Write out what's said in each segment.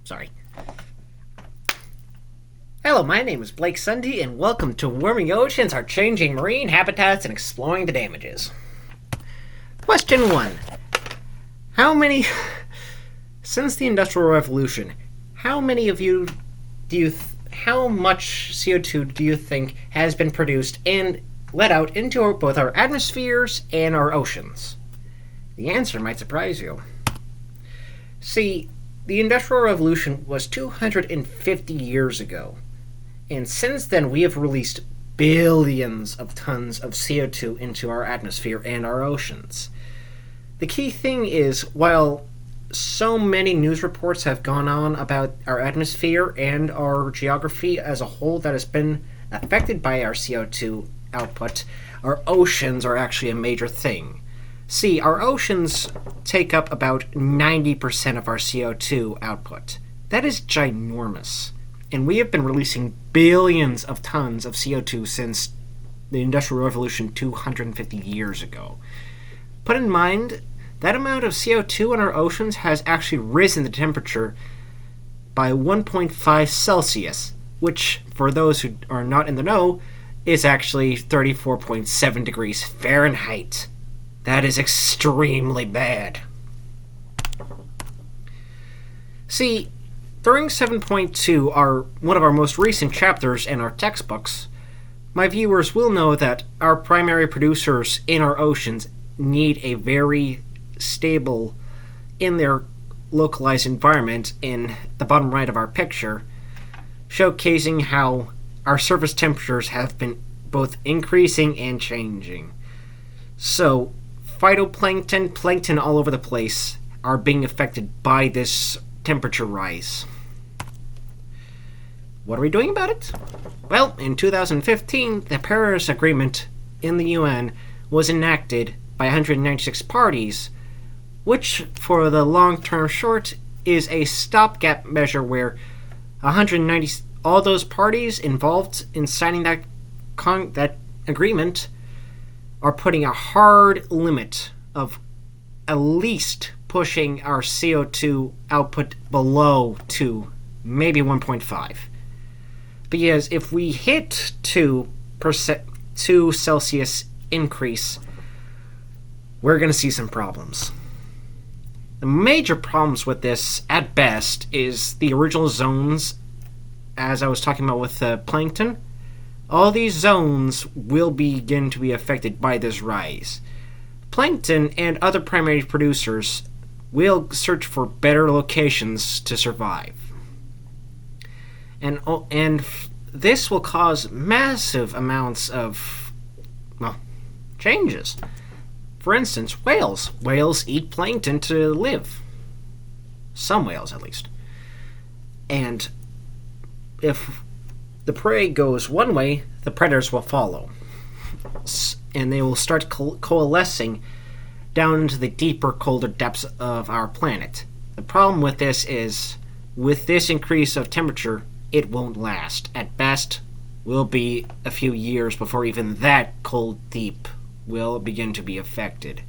Sorry. Hello, my name is Blake Sunde, and welcome to Warming Oceans Are Changing Marine Habitats and Exploring the Damages. Question 1. Since the Industrial Revolution, how much CO2 do you think has been produced and let out into both our atmospheres and our oceans? The answer might surprise you. See, the Industrial Revolution was 250 years ago, and since then we have released billions of tons of CO2 into our atmosphere and our oceans. The key thing is, while so many news reports have gone on about our atmosphere and our geography as a whole that has been affected by our CO2 output, our oceans are actually a major thing. See, our oceans take up about 90% of our CO2 output. That is ginormous. And we have been releasing billions of tons of CO2 since the Industrial Revolution 250 years ago. Put in mind, that amount of CO2 in our oceans has actually risen the temperature by 1.5 Celsius, which, for those who are not in the know, is actually 34.7 degrees Fahrenheit. That is extremely bad. See, during 7.2, one of our most recent chapters in our textbooks, my viewers will know that our primary producers in our oceans need a very stable, in their localized environment in the bottom right of our picture, showcasing how our surface temperatures have been both increasing and changing. So, phytoplankton, plankton all over the place are being affected by this temperature rise. What are we doing about it? Well, in 2015, the Paris Agreement in the UN was enacted by 196 parties, which, for the long-term short, is a stopgap measure where all those parties involved in signing that agreement are putting a hard limit of at least pushing our CO2 output below to maybe 1.5. Because if we hit 2 Celsius increase, we're going to see some problems. The major problems with this, at best, is the original zones, as I was talking about with the plankton. All these zones will begin to be affected by this rise. Plankton and other primary producers will search for better locations to survive. And this will cause massive amounts of, changes. For instance, whales. Whales eat plankton to live. Some whales, at least. And if the prey goes one way, the predators will follow. And they will start coalescing down into the deeper, colder depths of our planet. The problem with this is, with this increase of temperature, it won't last. At best, will be a few years before even that cold deep will begin to be affected.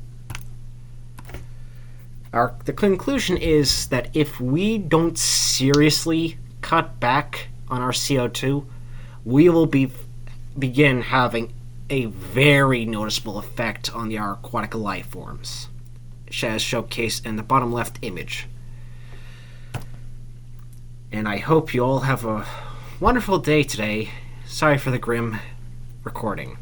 The conclusion is that if we don't seriously cut back on our CO2, we will begin having a very noticeable effect on our aquatic life forms, as showcased in the bottom left image. And I hope you all have a wonderful day today. Sorry for the grim recording.